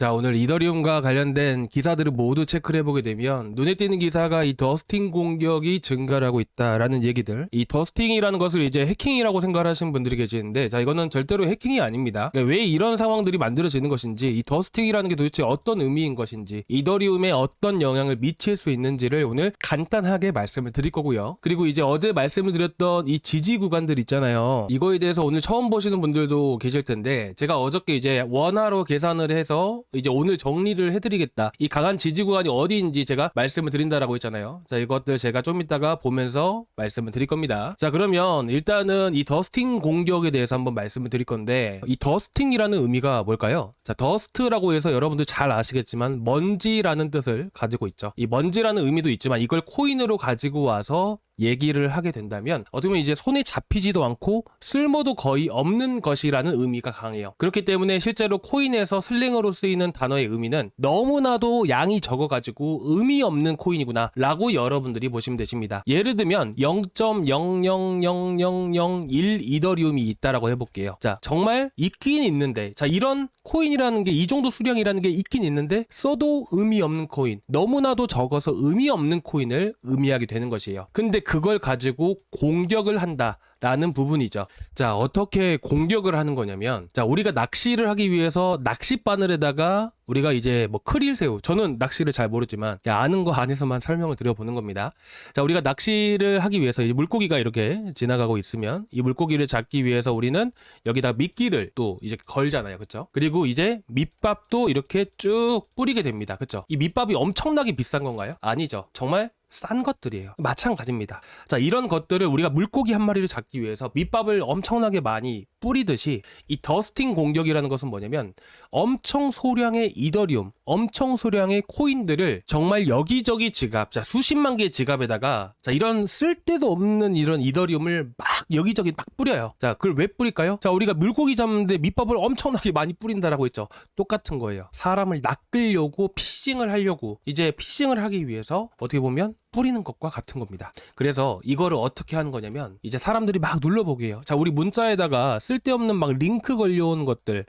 자, 오늘 이더리움과 관련된 기사들을 모두 체크를 해보게 되면 눈에 띄는 기사가 이 더스팅 공격이 증가를 하고 있다라는 얘기들. 이 더스팅이라는 것을 이제 해킹이라고 생각하시는 분들이 계시는데, 자, 이거는 절대로 해킹이 아닙니다. 그러니까 왜 이런 상황들이 만들어지는 것인지, 이 더스팅이라는 게 도대체 어떤 의미인 것인지, 이더리움에 어떤 영향을 미칠 수 있는지를 오늘 간단하게 말씀을 드릴 거고요. 그리고 이제 어제 말씀을 드렸던 이 지지 구간들 있잖아요. 이거에 대해서 오늘 처음 보시는 분들도 계실 텐데, 제가 어저께 이제 원화로 계산을 해서 이제 오늘 정리를 해드리겠다. 이 강한 지지 구간이 어디인지 제가 말씀을 드린다라고 했잖아요. 자, 이것들 제가 좀 이따가 보면서 말씀을 드릴 겁니다. 자, 그러면 일단은 이 더스팅 공격에 대해서 한번 말씀을 드릴 건데, 이 더스팅이라는 의미가 뭘까요? 자, 더스트라고 해서 여러분들 잘 아시겠지만 먼지라는 뜻을 가지고 있죠. 이 먼지라는 의미도 있지만 이걸 코인으로 가지고 와서 얘기를 하게 된다면 어떻게 보면 이제 손에 잡히지도 않고 쓸모도 거의 없는 것이라는 의미가 강해요. 그렇기 때문에 실제로 코인에서 슬랭으로 쓰이는 단어의 의미는 너무나도 양이 적어가지고 의미 없는 코인이구나 라고 여러분들이 보시면 되십니다. 예를 들면 0.000001 이더리움이 있다라고 해볼게요. 자, 정말 있긴 있는데, 자, 이런 코인이라는 게 이 정도 수량이라는 게 있긴 있는데 써도 의미 없는 코인, 너무나도 적어서 의미 없는 코인을 의미하게 되는 것이에요. 근데 그걸 가지고 공격을 한다 라는 부분이죠. 자, 어떻게 공격을 하는 거냐면, 자, 우리가 낚시를 하기 위해서 낚싯바늘에다가 우리가 이제 뭐 크릴새우, 저는 낚시를 잘 모르지만 아는 거 안에서만 설명을 드려보는 겁니다. 자, 우리가 낚시를 하기 위해서 이 물고기가 이렇게 지나가고 있으면 이 물고기를 잡기 위해서 우리는 여기다 미끼를 또 이제 걸잖아요. 그쵸? 그리고 이제 밑밥도 이렇게 쭉 뿌리게 됩니다. 그쵸? 이 밑밥이 엄청나게 비싼 건가요? 아니죠. 정말 싼 것들이에요. 마찬가지입니다. 자, 이런 것들을 우리가 물고기 한 마리를 잡기 위해서 밑밥을 엄청나게 많이 뿌리듯이 이 더스팅 공격이라는 것은 뭐냐면 엄청 소량의 이더리움, 엄청 소량의 코인들을 정말 여기저기 지갑, 자, 수십만 개의 지갑에다가 자, 이런 쓸데도 없는 이런 이더리움을 막 여기저기 막 뿌려요. 자, 그걸 왜 뿌릴까요? 자, 우리가 물고기 잡는데 밑밥을 엄청나게 많이 뿌린다라고 했죠. 똑같은 거예요. 사람을 낚으려고 피싱을 하려고, 이제 피싱을 하기 위해서 어떻게 보면 뿌리는 것과 같은 겁니다. 그래서 이거를 어떻게 하는 거냐면 이제 사람들이 막 눌러보게요. 자, 우리 문자에다가 쓸데없는 막 링크 걸려온 것들,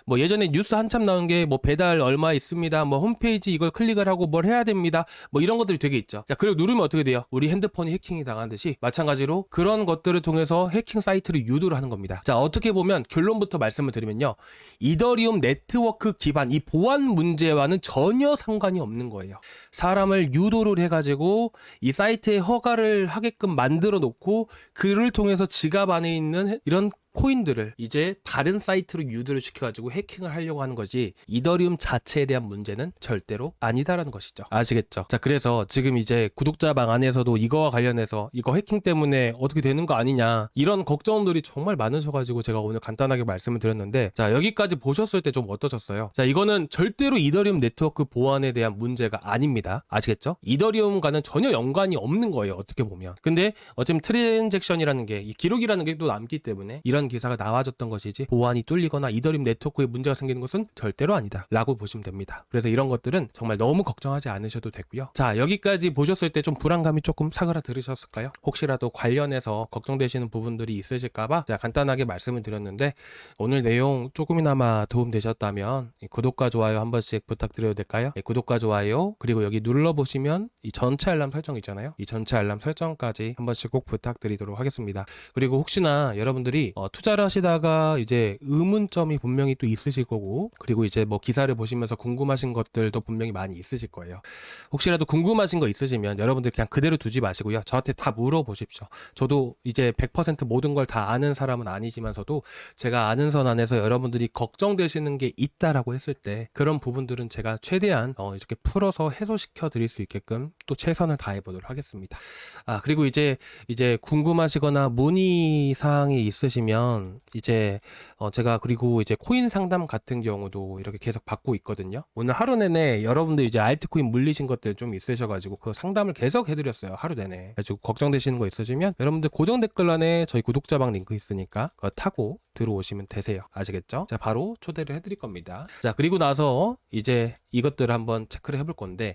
뭐 예전에 뉴스 한참 나온 게 뭐 배달 얼마 있습니다, 뭐 홈페이지 이걸 클릭을 하고 뭘 해야 됩니다, 뭐 이런 것들이 되게 있죠. 자, 그리고 누르면 어떻게 돼요? 우리 핸드폰이 해킹이 당한 듯이 마찬가지로 그런 것들을 통해서 해킹 사이트를 유도를 하는 겁니다. 자, 어떻게 보면 결론부터 말씀을 드리면요, 이더리움 네트워크 기반 이 보안 문제와는 전혀 상관이 없는 거예요. 사람을 유도를 해가지고 이 사이트에 허가를 하게끔 만들어 놓고 그를 통해서 지갑 안에 있는 이런 코인들을 이제 다른 사이트로 유도를 시켜가지고 해킹을 하려고 하는 거지, 이더리움 자체에 대한 문제는 절대로 아니다라는 것이죠. 아시겠죠? 자, 그래서 지금 이제 구독자방 안에서도 이거와 관련해서 이거 해킹 때문에 어떻게 되는 거 아니냐, 이런 걱정들이 정말 많으셔가지고 제가 오늘 간단하게 말씀을 드렸는데, 자, 여기까지 보셨을 때 좀 어떠셨어요? 자, 이거는 절대로 이더리움 네트워크 보안에 대한 문제가 아닙니다. 아시겠죠? 이더리움과는 전혀 연관이 없는 거예요, 어떻게 보면. 근데 어차피 트랜잭션이라는 게, 이 기록이라는 게 또 남기 때문에 이런 기사가 나와줬던 것이지, 보안이 뚫리거나 이더리움 네트워크에 문제가 생기는 것은 절대로 아니다 라고 보시면 됩니다. 그래서 이런 것들은 정말 너무 걱정하지 않으셔도 되고요. 자, 여기까지 보셨을 때 좀 불안감이 조금 사그라들으셨을까요? 혹시라도 관련해서 걱정되시는 부분들이 있으실까봐 제가 간단하게 말씀을 드렸는데, 오늘 내용 조금이나마 도움되셨다면 구독과 좋아요 한 번씩 부탁드려도 될까요? 구독과 좋아요, 그리고 여기 눌러보시면 이 전체 알람 설정 있잖아요. 이 전체 알람 설정까지 한 번씩 꼭 부탁드리도록 하겠습니다. 그리고 혹시나 여러분들이 투자를 하시다가 이제 의문점이 분명히 또 있으실 거고, 그리고 이제 뭐 기사를 보시면서 궁금하신 것들도 분명히 많이 있으실 거예요. 혹시라도 궁금하신 거 있으시면 여러분들 그냥 그대로 두지 마시고요, 저한테 다 물어보십시오. 저도 이제 100% 모든 걸 다 아는 사람은 아니지만서도 제가 아는 선 안에서 여러분들이 걱정되시는 게 있다라고 했을 때 그런 부분들은 제가 최대한 이렇게 풀어서 해소시켜 드릴 수 있게끔 또 최선을 다해 보도록 하겠습니다. 아, 그리고 이제 궁금하시거나 문의 사항이 있으시면 이제 제가, 그리고 이제 코인 상담 같은 경우도 이렇게 계속 받고 있거든요. 오늘 하루 내내 여러분들 이제 알트코인 물리신 것들 좀 있으셔가지고 그 상담을 계속 해드렸어요, 하루 내내. 그래가지고 걱정되시는 거 있으시면 여러분들 고정 댓글란에 저희 구독자방 링크 있으니까 그거 타고 들어오시면 되세요. 아시겠죠? 자, 바로 초대를 해드릴 겁니다. 자, 그리고 나서 이제 이것들을 한번 체크를 해볼 건데,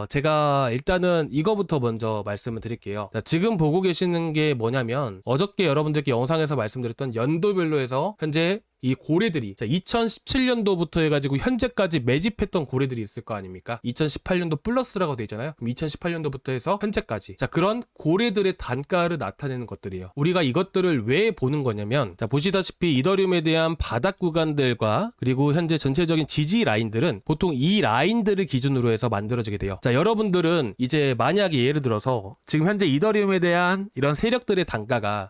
제가 일단은 이거부터 먼저 말씀을 드릴게요. 자, 지금 보고 계시는 게 뭐냐면 어저께 여러분들께 영상에서 말씀드렸던 연도별로 해서 현재 이 고래들이 자 2017년도부터 해가지고 현재까지 매집했던 고래들이 있을 거 아닙니까? 2018년도 플러스라고 돼 있잖아요. 그럼 2018년도부터 해서 현재까지 자 그런 고래들의 단가를 나타내는 것들이에요. 우리가 이것들을 왜 보는 거냐면 자 보시다시피 이더리움에 대한 바닥 구간들과 그리고 현재 전체적인 지지 라인들은 보통 이 라인들을 기준으로 해서 만들어지게 돼요. 자 여러분들은 이제 만약에 예를 들어서 지금 현재 이더리움에 대한 이런 세력들의 단가가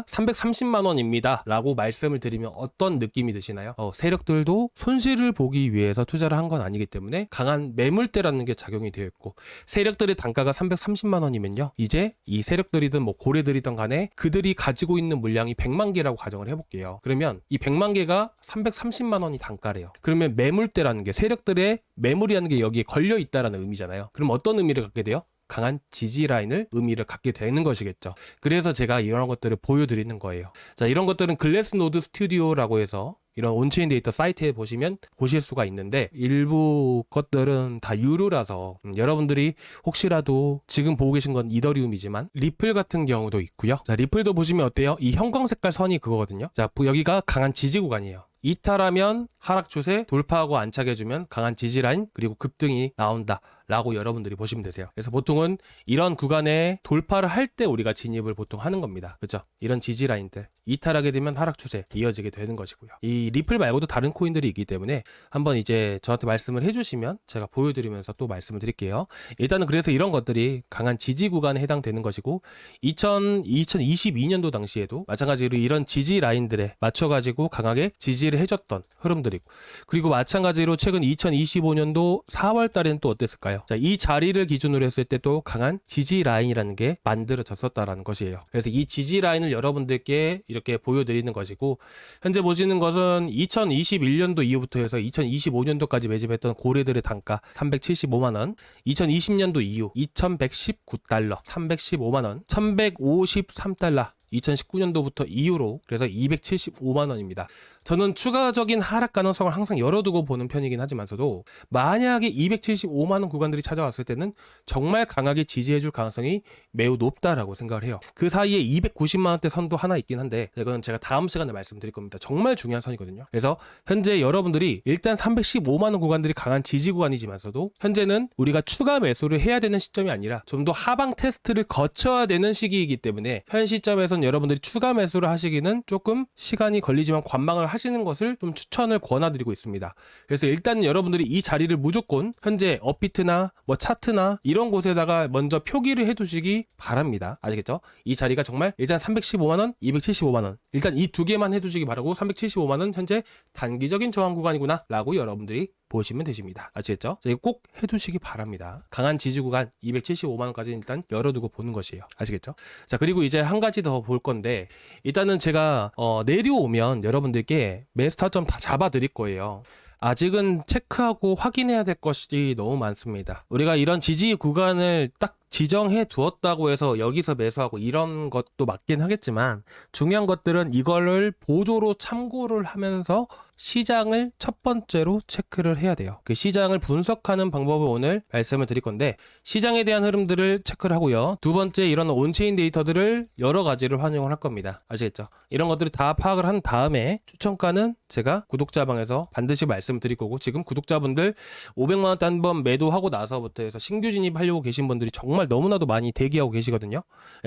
330만 원입니다 라고 말씀을 드리면 어떤 느낌이 드시나요? 세력들도 손실을 보기 위해서 투자를 한 건 아니기 때문에 강한 매물대라는 게 작용이 되어 있고 세력들의 단가가 330만 원이면요 이제 이 세력들이든 뭐 고래들이든 간에 그들이 가지고 있는 물량이 100만 개라고 가정을 해볼게요. 그러면 이 100만 개가 330만 원이 단가래요. 그러면 매물대라는 게 세력들의 매물이라는 게 여기에 걸려 있다라는 의미잖아요. 그럼 어떤 의미를 갖게 돼요? 강한 지지 라인을 의미를 갖게 되는 것이겠죠. 그래서 제가 이런 것들을 보여드리는 거예요. 자, 이런 것들은 글래스노드 스튜디오라고 해서 이런 온체인 데이터 사이트에 보시면 보실 수가 있는데 일부 것들은 다 유료라서 여러분들이 혹시라도 지금 보고 계신 건 이더리움이지만 리플 같은 경우도 있고요. 자, 리플도 보시면 어때요? 이 형광 색깔 선이 그거거든요. 자, 여기가 강한 지지 구간이에요. 이탈하면 하락 추세, 돌파하고 안착해주면 강한 지지 라인 그리고 급등이 나온다 라고 여러분들이 보시면 되세요. 그래서 보통은 이런 구간에 돌파를 할 때 우리가 진입을 보통 하는 겁니다. 그렇죠? 이런 지지 라인들 이탈하게 되면 하락 추세 이어지게 되는 것이고요. 이 리플 말고도 다른 코인들이 있기 때문에 한번 이제 저한테 말씀을 해주시면 제가 보여드리면서 또 말씀을 드릴게요. 일단은 그래서 이런 것들이 강한 지지 구간에 해당되는 것이고 2022년도 당시에도 마찬가지로 이런 지지 라인들에 맞춰가지고 강하게 지지를 해줬던 흐름들이고 그리고 마찬가지로 최근 2025년도 4월 달에는 또 어땠을까요? 자, 이 자리를 기준으로 했을 때 또 강한 지지 라인이라는 게 만들어졌었다라는 것이에요. 그래서 이 지지 라인을 여러분들께 이렇게 보여드리는 것이고 현재 보시는 것은 2021년도 이후부터 해서 2025년도까지 매집했던 고래들의 단가 375만원 2020년도 이후 2119달러 315만원 1153달러 2019년도부터 이후로 그래서 275만원입니다. 저는 추가적인 하락 가능성을 항상 열어두고 보는 편이긴 하지만서도 만약에 275만원 구간들이 찾아왔을 때는 정말 강하게 지지해줄 가능성이 매우 높다라고 생각을 해요. 그 사이에 290만원대 선도 하나 있긴 한데 이건 제가 다음 시간에 말씀드릴 겁니다. 정말 중요한 선이거든요. 그래서 현재 여러분들이 일단 315만원 구간들이 강한 지지 구간이지만서도 현재는 우리가 추가 매수를 해야 되는 시점이 아니라 좀 더 하방 테스트를 거쳐야 되는 시기이기 때문에 현 시점에서 여러분들이 추가 매수를 하시기는 조금 시간이 걸리지만 관망을 하시는 것을 좀 추천을 권해드리고 있습니다. 그래서 일단 여러분들이 이 자리를 무조건 현재 업비트나 뭐 차트나 이런 곳에다가 먼저 표기를 해두시기 바랍니다. 아시겠죠? 이 자리가 정말 일단 315만원, 275만원 일단 이 두 개만 해두시기 바라고 375만원 현재 단기적인 저항 구간이구나 라고 여러분들이 보시면 되십니다. 아시겠죠? 자, 이거 꼭 해두시기 바랍니다. 강한 지지 구간 275만원까지 일단 열어두고 보는 것이에요. 아시겠죠? 자, 그리고 이제 한 가지 더 볼 건데 일단은 제가 내려오면 여러분들께 매수 타점 다 잡아 드릴 거예요. 아직은 체크하고 확인해야 될 것이 너무 많습니다. 우리가 이런 지지 구간을 딱 지정해 두었다고 해서 여기서 매수하고 이런 것도 맞긴 하겠지만 중요한 것들은 이거를 보조로 참고를 하면서 시장을 첫 번째로 체크를 해야 돼요. 그 시장을 분석하는 방법을 오늘 말씀을 드릴 건데 시장에 대한 흐름들을 체크를 하고요. 두 번째 이런 온체인 데이터들을 여러 가지를 활용을 할 겁니다. 아시겠죠? 이런 것들을 다 파악을 한 다음에 추천가는 제가 구독자방에서 반드시 말씀을 드릴 거고 지금 구독자분들 500만원대 한번 매도하고 나서부터 해서 신규 진입하려고 계신 분들이 정말 너무나도 많이 대기하고 계시거든요.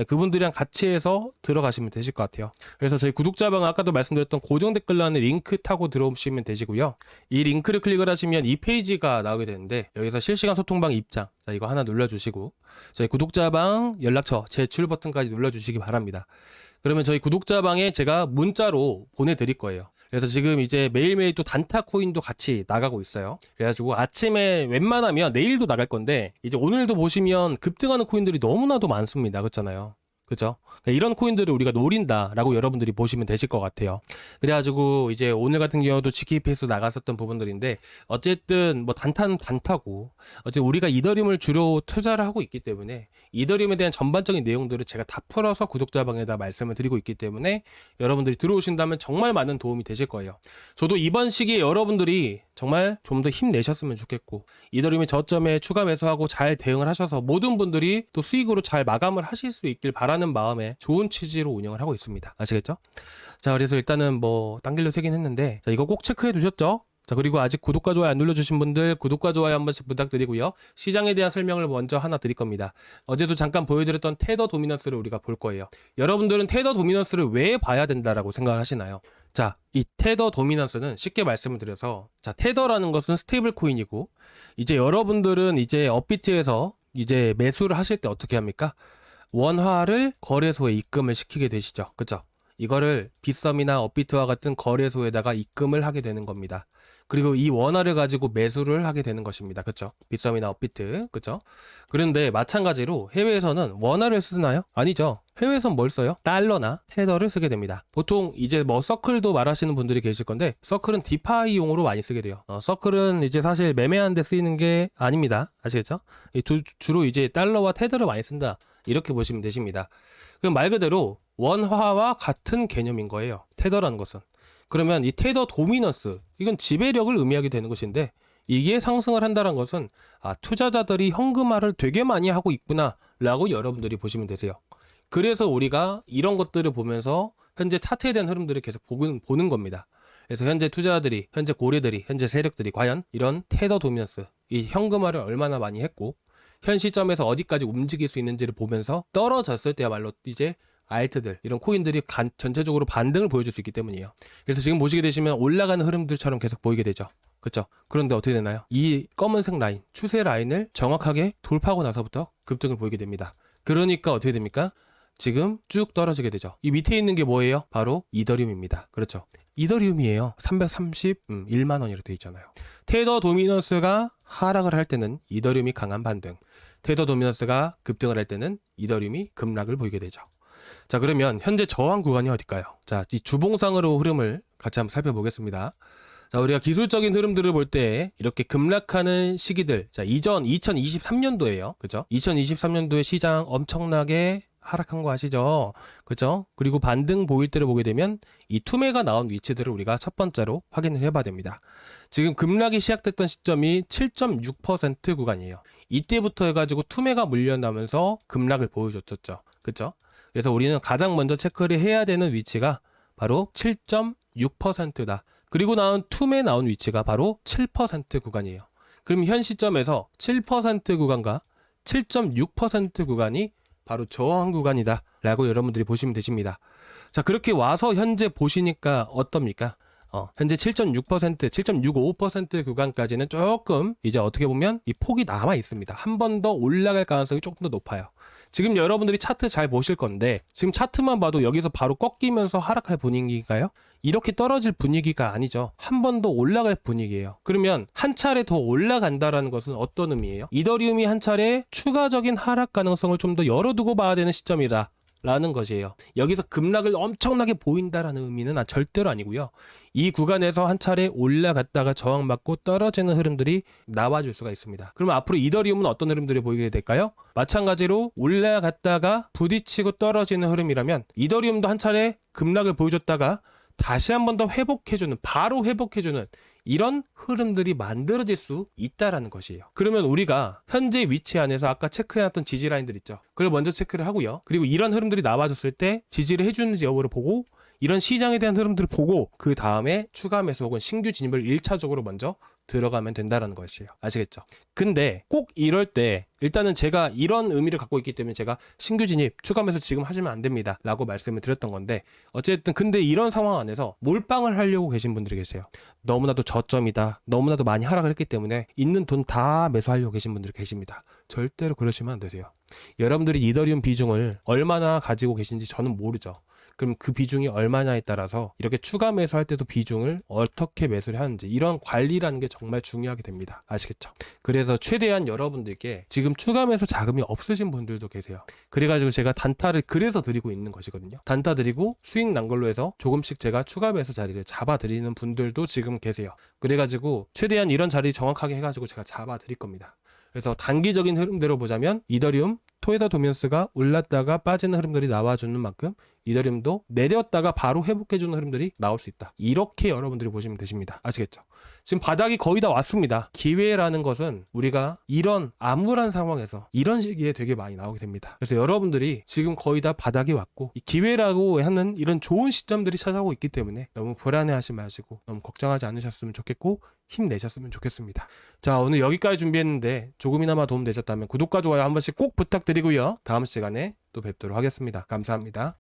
그분들이랑 같이 해서 들어가시면 되실 것 같아요. 그래서 저희 구독자방 아까도 말씀드렸던 고정 댓글란에 링크 타고 들어오시면 되시고요. 이 링크를 클릭을 하시면 이 페이지가 나오게 되는데 여기서 실시간 소통방 입장 자 이거 하나 눌러주시고 저희 구독자방 연락처 제출 버튼까지 눌러주시기 바랍니다. 그러면 저희 구독자방에 제가 문자로 보내드릴 거예요. 그래서 지금 이제 매일매일 또 단타 코인도 같이 나가고 있어요. 그래가지고 아침에 웬만하면 내일도 나갈 건데 이제 오늘도 보시면 급등하는 코인들이 너무나도 많습니다. 그렇잖아요. 그죠? 그러니까 이런 코인들을 우리가 노린다라고 여러분들이 보시면 되실 것 같아요. 그래가지고 이제 오늘 같은 경우도 GKP에서 나갔었던 부분들인데 어쨌든 뭐 단타는 단타고 어쨌든 우리가 이더리움을 주로 투자를 하고 있기 때문에 이더리움에 대한 전반적인 내용들을 제가 다 풀어서 구독자방에다 말씀을 드리고 있기 때문에 여러분들이 들어오신다면 정말 많은 도움이 되실 거예요. 저도 이번 시기에 여러분들이 정말 좀 더 힘내셨으면 좋겠고, 이더리움의 저점에 추가 매수하고 잘 대응을 하셔서 모든 분들이 또 수익으로 잘 마감을 하실 수 있길 바라는 마음에 좋은 취지로 운영을 하고 있습니다. 아시겠죠? 자, 그래서 일단은 뭐 딴 길로 세긴 했는데, 자, 이거 꼭 체크해 두셨죠? 자, 그리고 아직 구독과 좋아요 안 눌러주신 분들 구독과 좋아요 한 번씩 부탁드리고요. 시장에 대한 설명을 먼저 하나 드릴 겁니다. 어제도 잠깐 보여드렸던 테더 도미넌스를 우리가 볼 거예요. 여러분들은 테더 도미넌스를 왜 봐야 된다라고 생각을 하시나요? 자, 이 테더 도미넌스는 쉽게 말씀을 드려서, 자, 테더라는 것은 스테이블 코인이고, 이제 여러분들은 이제 업비트에서 이제 매수를 하실 때 어떻게 합니까? 원화를 거래소에 입금을 시키게 되시죠. 그쵸? 이거를 빗썸이나 업비트와 같은 거래소에다가 입금을 하게 되는 겁니다. 그리고 이 원화를 가지고 매수를 하게 되는 것입니다. 그쵸? 빗썸이나 업비트. 그쵸? 그런데 마찬가지로 해외에서는 원화를 쓰나요? 아니죠. 해외에선 뭘 써요? 달러나 테더를 쓰게 됩니다. 보통 이제 뭐 서클도 말하시는 분들이 계실 건데, 서클은 디파이용으로 많이 쓰게 돼요. 서클은 이제 사실 매매하는 데 쓰이는 게 아닙니다. 아시겠죠? 주로 이제 달러와 테더를 많이 쓴다. 이렇게 보시면 되십니다. 그럼 말 그대로 원화와 같은 개념인 거예요. 테더라는 것은. 그러면 이 테더 도미넌스, 이건 지배력을 의미하게 되는 것인데, 이게 상승을 한다는 것은 투자자들이 현금화를 되게 많이 하고 있구나 라고 여러분들이 보시면 되세요. 그래서 우리가 이런 것들을 보면서 현재 차트에 대한 흐름들을 계속 보는 겁니다. 그래서 현재 투자자들이, 현재 고래들이, 현재 세력들이 과연 이런 테더 도미넌스, 이 현금화를 얼마나 많이 했고, 현 시점에서 어디까지 움직일 수 있는지를 보면서 떨어졌을 때야말로 이제 알트들, 이런 코인들이 전체적으로 반등을 보여줄 수 있기 때문이에요. 그래서 지금 보시게 되시면 올라가는 흐름들처럼 계속 보이게 되죠. 그렇죠? 그런데 어떻게 되나요? 이 검은색 라인, 추세 라인을 정확하게 돌파하고 나서부터 급등을 보이게 됩니다. 그러니까 어떻게 됩니까? 지금 쭉 떨어지게 되죠. 이 밑에 있는 게 뭐예요? 바로 이더리움입니다. 그렇죠? 이더리움이에요. 331만 원이라고 되어 있잖아요. 테더 도미넌스가 하락을 할 때는 이더리움이 강한 반등, 테더 도미넌스가 급등을 할 때는 이더리움이 급락을 보이게 되죠. 자, 그러면 현재 저항 구간이 어딜까요? 자, 이 주봉상으로 흐름을 같이 한번 살펴보겠습니다. 자, 우리가 기술적인 흐름들을 볼 때 이렇게 급락하는 시기들, 자, 이전 2023년도에요. 그죠? 2023년도에 시장 엄청나게 하락한 거 아시죠? 그죠? 그리고 반등 보일 때를 보게 되면 이 투매가 나온 위치들을 우리가 첫 번째로 확인을 해봐야 됩니다. 지금 급락이 시작됐던 시점이 7.6% 구간이에요. 이때부터 해가지고 투매가 물려나면서 급락을 보여줬었죠. 그죠? 그래서 우리는 가장 먼저 체크를 해야 되는 위치가 바로 7.6%다. 그리고 투매 나온 위치가 바로 7% 구간이에요. 그럼 현 시점에서 7% 구간과 7.6% 구간이 바로 저항 구간이다 라고 여러분들이 보시면 되십니다. 자, 그렇게 와서 현재 보시니까 어떻습니까? 현재 7.6%, 7.65% 구간까지는 조금 이제 어떻게 보면 이 폭이 남아 있습니다. 한 번 더 올라갈 가능성이 조금 더 높아요. 지금 여러분들이 차트 잘 보실 건데, 지금 차트만 봐도 여기서 바로 꺾이면서 하락할 분위기인가요? 이렇게 떨어질 분위기가 아니죠. 한 번 더 올라갈 분위기예요. 그러면 한 차례 더 올라간다라는 것은 어떤 의미예요? 이더리움이 한 차례 추가적인 하락 가능성을 좀 더 열어두고 봐야 되는 시점이다 라는 것이에요. 여기서 급락을 엄청나게 보인다라는 의미는 절대로 아니고요. 이 구간에서 한 차례 올라갔다가 저항받고 떨어지는 흐름들이 나와줄 수가 있습니다. 그럼 앞으로 이더리움은 어떤 흐름들이 보이게 될까요? 마찬가지로 올라갔다가 부딪히고 떨어지는 흐름이라면 이더리움도 한 차례 급락을 보여줬다가 다시 한 번 더 회복해주는, 바로 회복해주는 이런 흐름들이 만들어질 수 있다라는 것이에요. 그러면 우리가 현재 위치 안에서 아까 체크해놨던 지지 라인들 있죠. 그걸 먼저 체크를 하고요. 그리고 이런 흐름들이 나와줬을 때 지지를 해주는지 여부를 보고, 이런 시장에 대한 흐름들을 보고 그 다음에 추가 매수 혹은 신규 진입을 1차적으로 먼저 들어가면 된다는 것이에요. 아시겠죠? 근데 꼭 이럴 때 일단은 제가 이런 의미를 갖고 있기 때문에 제가 신규 진입, 추가 매수 지금 하시면 안 됩니다 라고 말씀을 드렸던 건데, 어쨌든 근데 이런 상황 안에서 몰빵을 하려고 계신 분들이 계세요. 너무나도 저점이다, 너무나도 많이 하락을 했기 때문에 있는 돈 다 매수하려고 계신 분들이 계십니다. 절대로 그러시면 안 되세요. 여러분들이 이더리움 비중을 얼마나 가지고 계신지 저는 모르죠. 그럼 그 비중이 얼마냐에 따라서 이렇게 추가 매수할 때도 비중을 어떻게 매수를 하는지, 이런 관리라는 게 정말 중요하게 됩니다. 아시겠죠? 그래서 최대한 여러분들께 지금 추가 매수 자금이 없으신 분들도 계세요. 그래가지고 제가 단타를 그래서 드리고 있는 것이거든요. 단타 드리고 수익 난 걸로 해서 조금씩 제가 추가 매수 자리를 잡아 드리는 분들도 지금 계세요. 그래가지고 최대한 이런 자리 정확하게 해가지고 제가 잡아 드릴 겁니다. 그래서 단기적인 흐름대로 보자면 이더리움 토에다 도면스가 올랐다가 빠지는 흐름들이 나와주는 만큼 이더리움도 내렸다가 바로 회복해주는 흐름들이 나올 수 있다. 이렇게 여러분들이 보시면 되십니다. 아시겠죠? 지금 바닥이 거의 다 왔습니다. 기회라는 것은 우리가 이런 암울한 상황에서 이런 시기에 되게 많이 나오게 됩니다. 그래서 여러분들이 지금 거의 다 바닥이 왔고 이 기회라고 하는 이런 좋은 시점들이 찾아오고 있기 때문에 너무 불안해하지 마시고 너무 걱정하지 않으셨으면 좋겠고 힘내셨으면 좋겠습니다. 자, 오늘 여기까지 준비했는데 조금이나마 도움 되셨다면 구독과 좋아요 한 번씩 꼭 부탁드리고요. 다음 시간에 또 뵙도록 하겠습니다. 감사합니다.